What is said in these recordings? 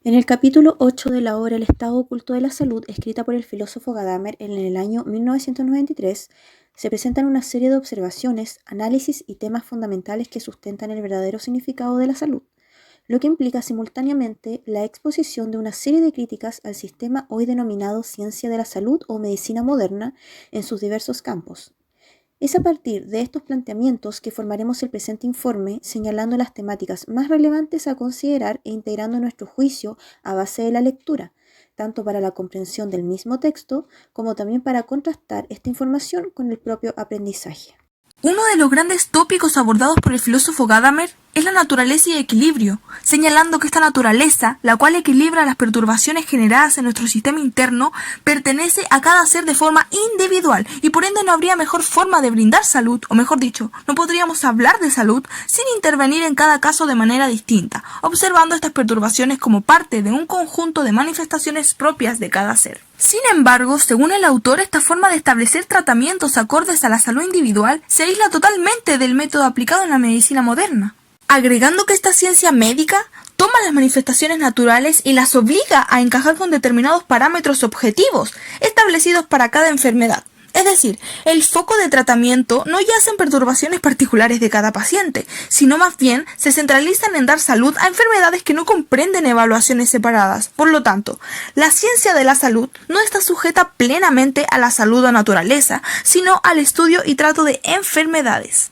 En el capítulo 8 de la obra El estado oculto de la salud, escrita por el filósofo Gadamer en el año 1993, se presentan una serie de observaciones, análisis y temas fundamentales que sustentan el verdadero significado de la salud, lo que implica simultáneamente la exposición de una serie de críticas al sistema hoy denominado ciencia de la salud o medicina moderna en sus diversos campos. Es a partir de estos planteamientos que formaremos el presente informe, señalando las temáticas más relevantes a considerar e integrando nuestro juicio a base de la lectura, tanto para la comprensión del mismo texto como también para contrastar esta información con el propio aprendizaje. Uno de los grandes tópicos abordados por el filósofo Gadamer es la naturaleza y equilibrio, señalando que esta naturaleza, la cual equilibra las perturbaciones generadas en nuestro sistema interno, pertenece a cada ser de forma individual y por ende no habría mejor forma de brindar salud, o mejor dicho, no podríamos hablar de salud sin intervenir en cada caso de manera distinta, observando estas perturbaciones como parte de un conjunto de manifestaciones propias de cada ser. Sin embargo, según el autor, esta forma de establecer tratamientos acordes a la salud individual se aísla totalmente del método aplicado en la medicina moderna, agregando que esta ciencia médica toma las manifestaciones naturales y las obliga a encajar con determinados parámetros objetivos establecidos para cada enfermedad. Es decir, el foco de tratamiento no yace en perturbaciones particulares de cada paciente, sino más bien se centralizan en dar salud a enfermedades que no comprenden evaluaciones separadas. Por lo tanto, la ciencia de la salud no está sujeta plenamente a la salud o naturaleza, sino al estudio y trato de enfermedades.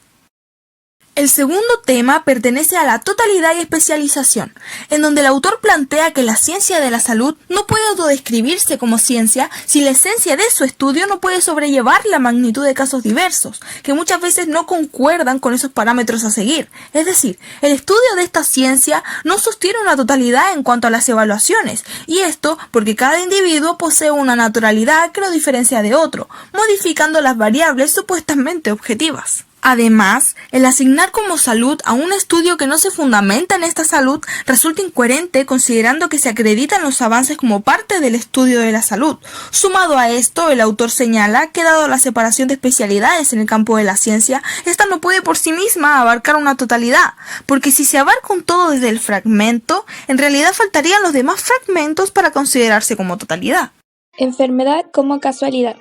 El segundo tema pertenece a la totalidad y especialización, en donde el autor plantea que la ciencia de la salud no puede autodescribirse como ciencia si la esencia de su estudio no puede sobrellevar la magnitud de casos diversos, que muchas veces no concuerdan con esos parámetros a seguir. Es decir, el estudio de esta ciencia no sostiene una totalidad en cuanto a las evaluaciones, y esto porque cada individuo posee una naturalidad que lo diferencia de otro, modificando las variables supuestamente objetivas. Además, el asignar como salud a un estudio que no se fundamenta en esta salud resulta incoherente considerando que se acreditan los avances como parte del estudio de la salud. Sumado a esto, el autor señala que dado la separación de especialidades en el campo de la ciencia, esta no puede por sí misma abarcar una totalidad, porque si se abarca un todo desde el fragmento, en realidad faltarían los demás fragmentos para considerarse como totalidad. Enfermedad como casualidad.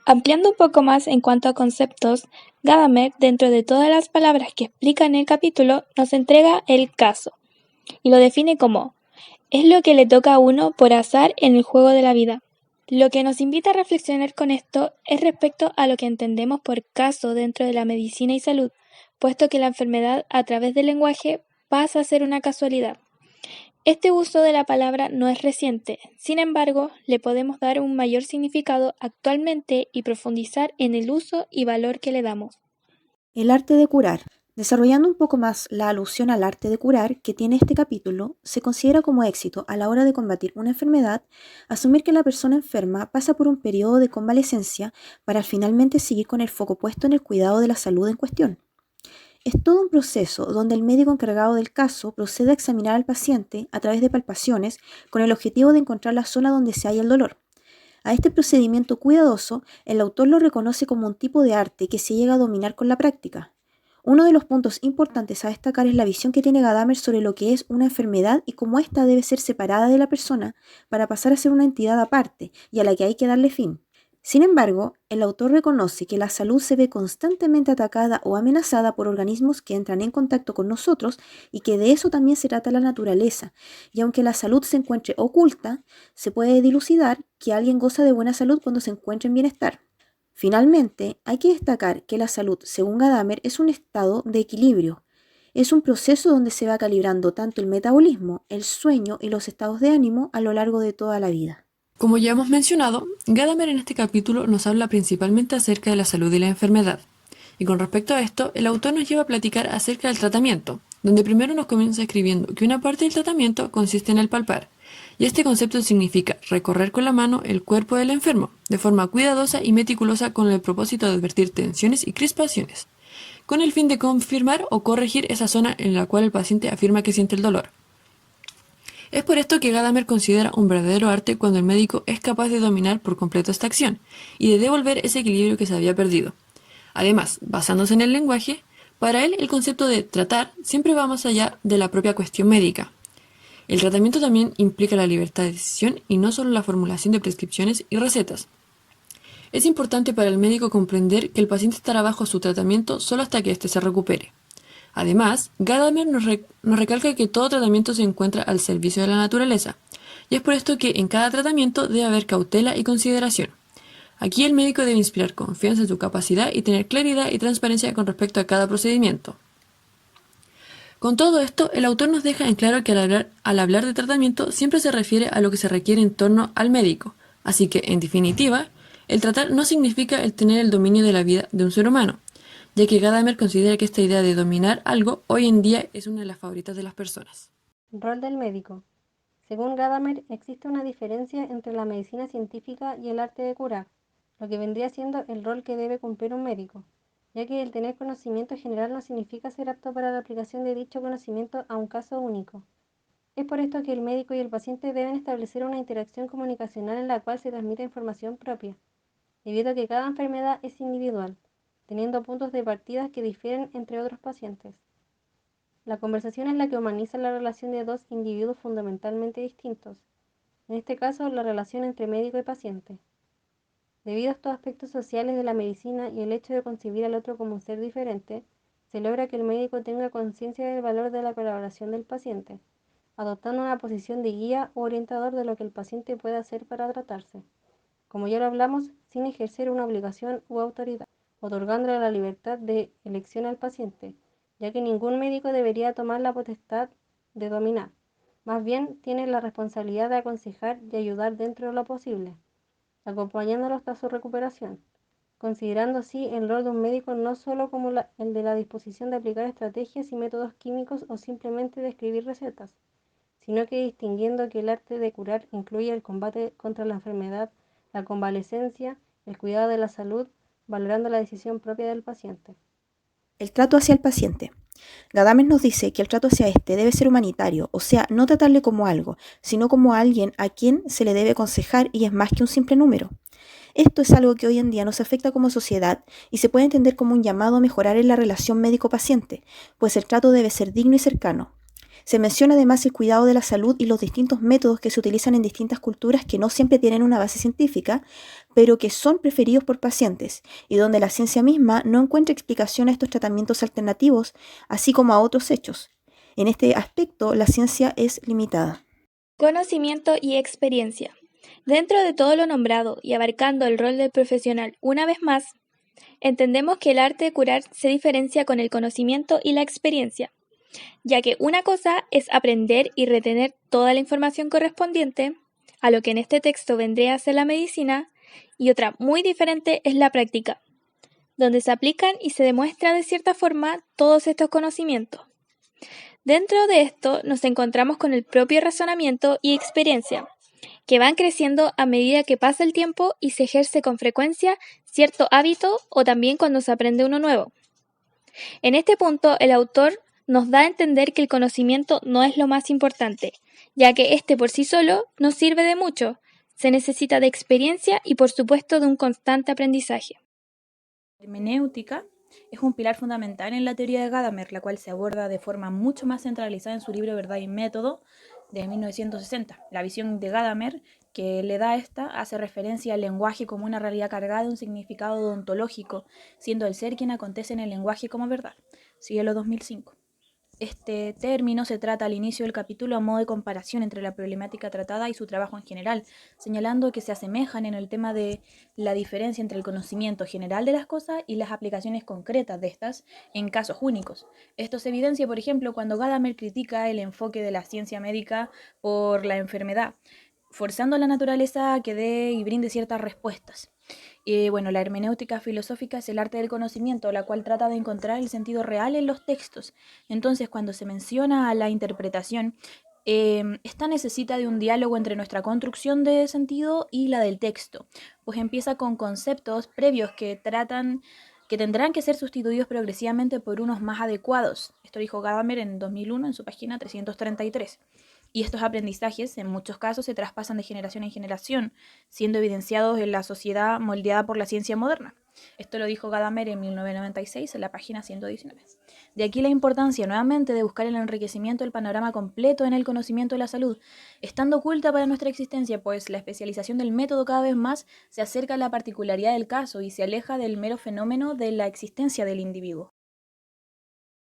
Ampliando un poco más en cuanto a conceptos, Gadamer, dentro de todas las palabras que explica en el capítulo, nos entrega el caso, y lo define como es lo que le toca a uno por azar en el juego de la vida. Lo que nos invita a reflexionar con esto es respecto a lo que entendemos por caso dentro de la medicina y salud, puesto que la enfermedad a través del lenguaje pasa a ser una casualidad. Este uso de la palabra no es reciente, sin embargo, le podemos dar un mayor significado actualmente y profundizar en el uso y valor que le damos. El arte de curar. Desarrollando un poco más la alusión al arte de curar que tiene este capítulo, se considera como éxito a la hora de combatir una enfermedad asumir que la persona enferma pasa por un periodo de convalecencia para finalmente seguir con el foco puesto en el cuidado de la salud en cuestión. Es todo un proceso donde el médico encargado del caso procede a examinar al paciente a través de palpaciones con el objetivo de encontrar la zona donde se halla el dolor. A este procedimiento cuidadoso, el autor lo reconoce como un tipo de arte que se llega a dominar con la práctica. Uno de los puntos importantes a destacar es la visión que tiene Gadamer sobre lo que es una enfermedad y cómo ésta debe ser separada de la persona para pasar a ser una entidad aparte y a la que hay que darle fin. Sin embargo, el autor reconoce que la salud se ve constantemente atacada o amenazada por organismos que entran en contacto con nosotros y que de eso también se trata la naturaleza, y aunque la salud se encuentre oculta, se puede dilucidar que alguien goza de buena salud cuando se encuentra en bienestar. Finalmente, hay que destacar que la salud, según Gadamer, es un estado de equilibrio. Es un proceso donde se va calibrando tanto el metabolismo, el sueño y los estados de ánimo a lo largo de toda la vida. Como ya hemos mencionado, Gadamer en este capítulo nos habla principalmente acerca de la salud y la enfermedad. Y con respecto a esto, el autor nos lleva a platicar acerca del tratamiento, donde primero nos comienza escribiendo que una parte del tratamiento consiste en el palpar, y este concepto significa recorrer con la mano el cuerpo del enfermo, de forma cuidadosa y meticulosa con el propósito de advertir tensiones y crispaciones, con el fin de confirmar o corregir esa zona en la cual el paciente afirma que siente el dolor. Es por esto que Gadamer considera un verdadero arte cuando el médico es capaz de dominar por completo esta acción y de devolver ese equilibrio que se había perdido. Además, basándose en el lenguaje, para él el concepto de tratar siempre va más allá de la propia cuestión médica. El tratamiento también implica la libertad de decisión y no solo la formulación de prescripciones y recetas. Es importante para el médico comprender que el paciente estará bajo su tratamiento solo hasta que éste se recupere. Además, Gadamer nos recalca que todo tratamiento se encuentra al servicio de la naturaleza, y es por esto que en cada tratamiento debe haber cautela y consideración. Aquí el médico debe inspirar confianza en su capacidad y tener claridad y transparencia con respecto a cada procedimiento. Con todo esto, el autor nos deja en claro que al hablar de tratamiento siempre se refiere a lo que se requiere en torno al médico, así que, en definitiva, el tratar no significa el tener el dominio de la vida de un ser humano, ya que Gadamer considera que esta idea de dominar algo hoy en día es una de las favoritas de las personas. Rol del médico. Según Gadamer, existe una diferencia entre la medicina científica y el arte de curar, lo que vendría siendo el rol que debe cumplir un médico, ya que el tener conocimiento general no significa ser apto para la aplicación de dicho conocimiento a un caso único. Es por esto que el médico y el paciente deben establecer una interacción comunicacional en la cual se transmite información propia, debido a que cada enfermedad es individual, teniendo puntos de partida que difieren entre otros pacientes. La conversación es la que humaniza la relación de dos individuos fundamentalmente distintos, en este caso la relación entre médico y paciente. Debido a estos aspectos sociales de la medicina y el hecho de concebir al otro como un ser diferente, se logra que el médico tenga conciencia del valor de la colaboración del paciente, adoptando una posición de guía o orientador de lo que el paciente puede hacer para tratarse, como ya lo hablamos, sin ejercer una obligación u autoridad, otorgándole la libertad de elección al paciente, ya que ningún médico debería tomar la potestad de dominar, más bien tiene la responsabilidad de aconsejar y ayudar dentro de lo posible, acompañándolo hasta su recuperación, considerando así el rol de un médico no solo como el de la disposición de aplicar estrategias y métodos químicos o simplemente de escribir recetas, sino que distinguiendo que el arte de curar incluye el combate contra la enfermedad, la convalecencia, el cuidado de la salud, valorando la decisión propia del paciente. El trato hacia el paciente. Gadamer nos dice que el trato hacia este debe ser humanitario, o sea, no tratarle como algo, sino como a alguien a quien se le debe aconsejar y es más que un simple número. Esto es algo que hoy en día nos afecta como sociedad y se puede entender como un llamado a mejorar en la relación médico-paciente, pues el trato debe ser digno y cercano. Se menciona además el cuidado de la salud y los distintos métodos que se utilizan en distintas culturas que no siempre tienen una base científica, pero que son preferidos por pacientes y donde la ciencia misma no encuentra explicación a estos tratamientos alternativos, así como a otros hechos. En este aspecto, la ciencia es limitada. Conocimiento y experiencia. Dentro de todo lo nombrado y abarcando el rol del profesional una vez más, entendemos que el arte de curar se diferencia con el conocimiento y la experiencia, ya que una cosa es aprender y retener toda la información correspondiente a lo que en este texto vendría a ser la medicina, y otra muy diferente es la práctica, donde se aplican y se demuestra de cierta forma todos estos conocimientos. Dentro de esto nos encontramos con el propio razonamiento y experiencia, que van creciendo a medida que pasa el tiempo y se ejerce con frecuencia cierto hábito o también cuando se aprende uno nuevo. En este punto, el autor nos da a entender que el conocimiento no es lo más importante, ya que este por sí solo no sirve de mucho, se necesita de experiencia y por supuesto de un constante aprendizaje. La hermenéutica es un pilar fundamental en la teoría de Gadamer, la cual se aborda de forma mucho más centralizada en su libro Verdad y Método de 1960. La visión de Gadamer que le da esta hace referencia al lenguaje como una realidad cargada de un significado ontológico, siendo el ser quien acontece en el lenguaje como verdad. Cielo 2005. Este término se trata al inicio del capítulo a modo de comparación entre la problemática tratada y su trabajo en general, señalando que se asemejan en el tema de la diferencia entre el conocimiento general de las cosas y las aplicaciones concretas de estas en casos únicos. Esto se evidencia, por ejemplo, cuando Gadamer critica el enfoque de la ciencia médica por la enfermedad, forzando a la naturaleza a que dé y brinde ciertas respuestas. La hermenéutica filosófica es el arte del conocimiento, la cual trata de encontrar el sentido real en los textos. Entonces, cuando se menciona la interpretación, esta necesita de un diálogo entre nuestra construcción de sentido y la del texto, pues empieza con conceptos previos que tendrán que ser sustituidos progresivamente por unos más adecuados. Esto dijo Gadamer en 2001 en su página 333. Y estos aprendizajes en muchos casos se traspasan de generación en generación, siendo evidenciados en la sociedad moldeada por la ciencia moderna. Esto lo dijo Gadamer en 1996 en la página 119. De aquí la importancia nuevamente de buscar el enriquecimiento del panorama completo en el conocimiento de la salud, estando oculta para nuestra existencia, pues la especialización del método cada vez más se acerca a la particularidad del caso y se aleja del mero fenómeno de la existencia del individuo.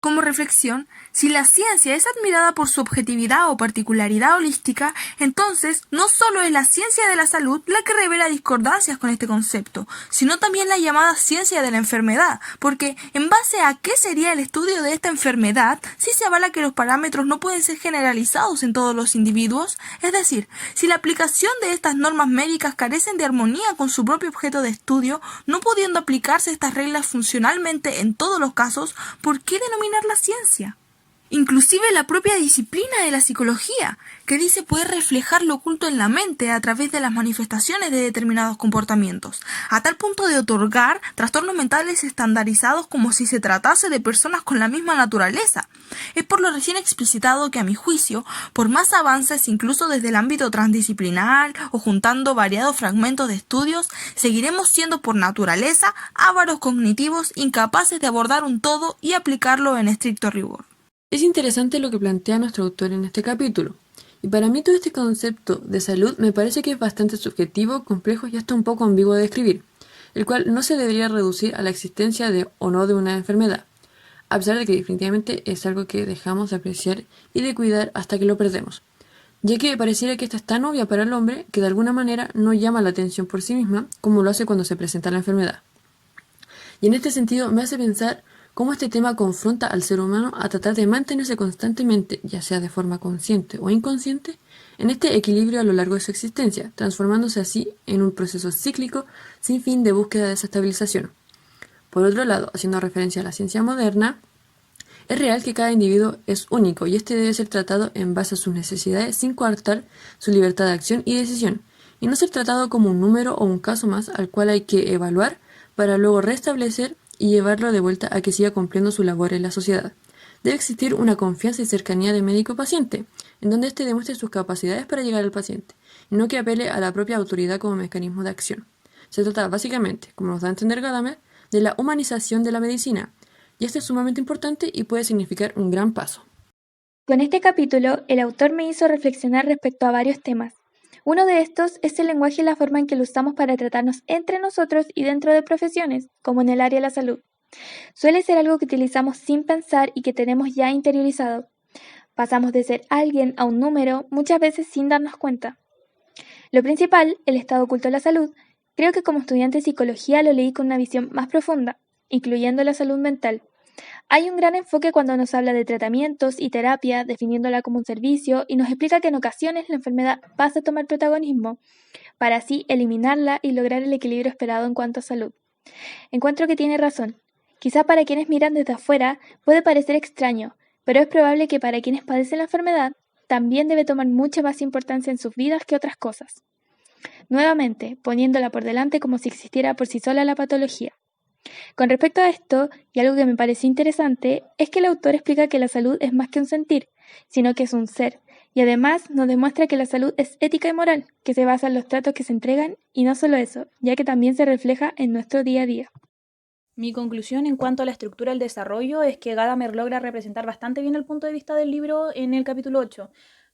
Como reflexión, si la ciencia es admirada por su objetividad o particularidad holística, entonces no solo es la ciencia de la salud la que revela discordancias con este concepto, sino también la llamada ciencia de la enfermedad, porque ¿en base a qué sería el estudio de esta enfermedad si se avala que los parámetros no pueden ser generalizados en todos los individuos? Es decir, si la aplicación de estas normas médicas carecen de armonía con su propio objeto de estudio, no pudiendo aplicarse estas reglas funcionalmente en todos los casos, ¿por qué denominar la ciencia? Inclusive la propia disciplina de la psicología, que dice poder reflejar lo oculto en la mente a través de las manifestaciones de determinados comportamientos, a tal punto de otorgar trastornos mentales estandarizados como si se tratase de personas con la misma naturaleza. Es por lo recién explicitado que, a mi juicio, por más avances incluso desde el ámbito transdisciplinar o juntando variados fragmentos de estudios, seguiremos siendo por naturaleza ávaros cognitivos, incapaces de abordar un todo y aplicarlo en estricto rigor. Es interesante lo que plantea nuestro autor en este capítulo, y para mí todo este concepto de salud me parece que es bastante subjetivo, complejo y hasta un poco ambiguo de describir, el cual no se debería reducir a la existencia de o no de una enfermedad, a pesar de que definitivamente es algo que dejamos de apreciar y de cuidar hasta que lo perdemos, ya que pareciera que esta es tan obvia para el hombre que de alguna manera no llama la atención por sí misma como lo hace cuando se presenta la enfermedad. Y en este sentido me hace pensar cómo este tema confronta al ser humano a tratar de mantenerse constantemente, ya sea de forma consciente o inconsciente, en este equilibrio a lo largo de su existencia, transformándose así en un proceso cíclico sin fin de búsqueda de esa estabilización. Por otro lado, haciendo referencia a la ciencia moderna, es real que cada individuo es único y este debe ser tratado en base a sus necesidades sin coartar su libertad de acción y decisión, y no ser tratado como un número o un caso más al cual hay que evaluar para luego restablecer y llevarlo de vuelta a que siga cumpliendo su labor en la sociedad. Debe existir una confianza y cercanía de médico-paciente, en donde éste demuestre sus capacidades para llegar al paciente, y no que apele a la propia autoridad como mecanismo de acción. Se trata básicamente, como nos da a entender Gadamer, de la humanización de la medicina, y esto es sumamente importante y puede significar un gran paso. Con este capítulo, el autor me hizo reflexionar respecto a varios temas. Uno de estos es el lenguaje y la forma en que lo usamos para tratarnos entre nosotros y dentro de profesiones, como en el área de la salud. Suele ser algo que utilizamos sin pensar y que tenemos ya interiorizado. Pasamos de ser alguien a un número, muchas veces sin darnos cuenta. Lo principal, el estado oculto de la salud, creo que como estudiante de psicología lo leí con una visión más profunda, incluyendo la salud mental. Hay un gran enfoque cuando nos habla de tratamientos y terapia, definiéndola como un servicio, y nos explica que en ocasiones la enfermedad pasa a tomar protagonismo, para así eliminarla y lograr el equilibrio esperado en cuanto a salud. Encuentro que tiene razón. Quizá para quienes miran desde afuera puede parecer extraño, pero es probable que para quienes padecen la enfermedad también debe tomar mucha más importancia en sus vidas que otras cosas. Nuevamente, poniéndola por delante como si existiera por sí sola la patología. Con respecto a esto, y algo que me pareció interesante, es que el autor explica que la salud es más que un sentir, sino que es un ser, y además nos demuestra que la salud es ética y moral, que se basa en los tratos que se entregan, y no solo eso, ya que también se refleja en nuestro día a día. Mi conclusión en cuanto a la estructura del desarrollo es que Gadamer logra representar bastante bien el punto de vista del libro en el capítulo 8.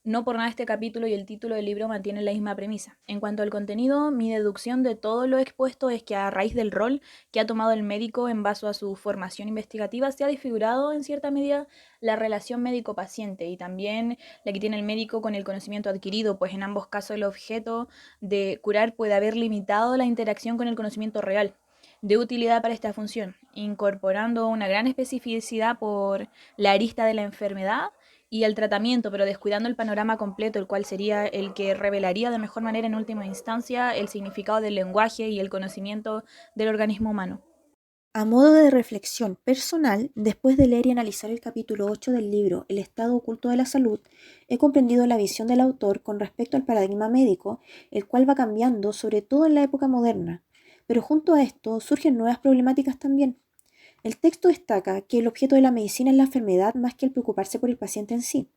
No por nada este capítulo y el título del libro mantienen la misma premisa. En cuanto al contenido, mi deducción de todo lo expuesto es que a raíz del rol que ha tomado el médico en base a su formación investigativa se ha desfigurado en cierta medida la relación médico-paciente y también la que tiene el médico con el conocimiento adquirido, pues en ambos casos el objeto de curar puede haber limitado la interacción con el conocimiento real de utilidad para esta función, incorporando una gran especificidad por la arista de la enfermedad y el tratamiento, pero descuidando el panorama completo, el cual sería el que revelaría de mejor manera en última instancia el significado del lenguaje y el conocimiento del organismo humano. A modo de reflexión personal, después de leer y analizar el capítulo 8 del libro El estado oculto de la salud, he comprendido la visión del autor con respecto al paradigma médico, el cual va cambiando sobre todo en la época moderna. Pero junto a esto surgen nuevas problemáticas también. El texto destaca que el objeto de la medicina es la enfermedad más que el preocuparse por el paciente en sí.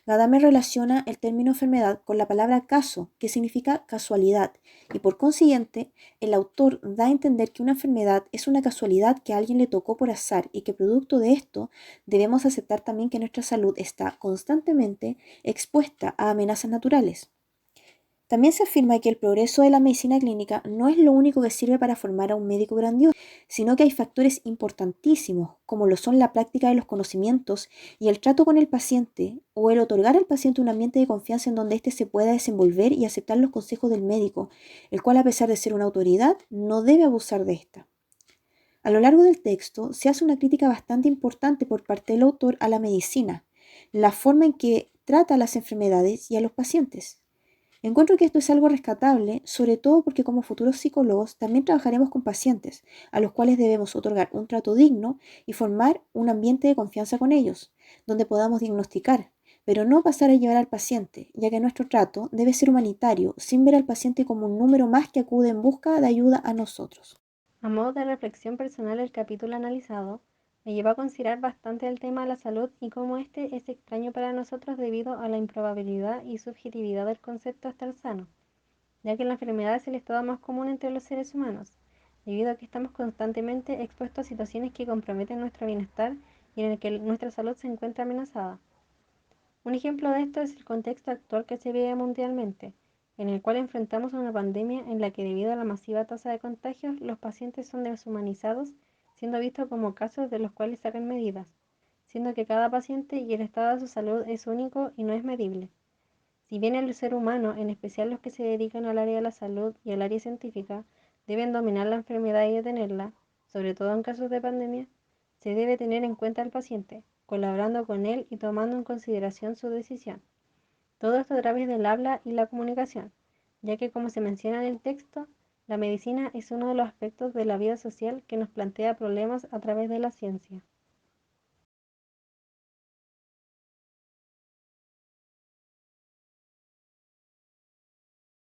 Gadamer relaciona el término enfermedad con la palabra caso, que significa casualidad, y por consiguiente, el autor da a entender que una enfermedad es una casualidad que a alguien le tocó por azar y que producto de esto debemos aceptar también que nuestra salud está constantemente expuesta a amenazas naturales. También se afirma que el progreso de la medicina clínica no es lo único que sirve para formar a un médico grandioso, sino que hay factores importantísimos, como lo son la práctica de los conocimientos y el trato con el paciente, o el otorgar al paciente un ambiente de confianza en donde éste se pueda desenvolver y aceptar los consejos del médico, el cual, a pesar de ser una autoridad, no debe abusar de esta. A lo largo del texto se hace una crítica bastante importante por parte del autor a la medicina, la forma en que trata a las enfermedades y a los pacientes. Encuentro que esto es algo rescatable, sobre todo porque como futuros psicólogos también trabajaremos con pacientes, a los cuales debemos otorgar un trato digno y formar un ambiente de confianza con ellos, donde podamos diagnosticar, pero no pasar a llevar al paciente, ya que nuestro trato debe ser humanitario, sin ver al paciente como un número más que acude en busca de ayuda a nosotros. A modo de reflexión personal, el capítulo analizado me llevó a considerar bastante el tema de la salud y cómo este es extraño para nosotros debido a la improbabilidad y subjetividad del concepto de estar sano, ya que la enfermedad es el estado más común entre los seres humanos, debido a que estamos constantemente expuestos a situaciones que comprometen nuestro bienestar y en el que nuestra salud se encuentra amenazada. Un ejemplo de esto es el contexto actual que se vive mundialmente, en el cual enfrentamos una pandemia en la que debido a la masiva tasa de contagios, los pacientes son deshumanizados, siendo vistos como casos de los cuales sacan medidas, siendo que cada paciente y el estado de su salud es único y no es medible. Si bien el ser humano, en especial los que se dedican al área de la salud y al área científica, deben dominar la enfermedad y detenerla, sobre todo en casos de pandemia, se debe tener en cuenta al paciente, colaborando con él y tomando en consideración su decisión. Todo esto a través del habla y la comunicación, ya que como se menciona en el texto, la medicina es uno de los aspectos de la vida social que nos plantea problemas a través de la ciencia.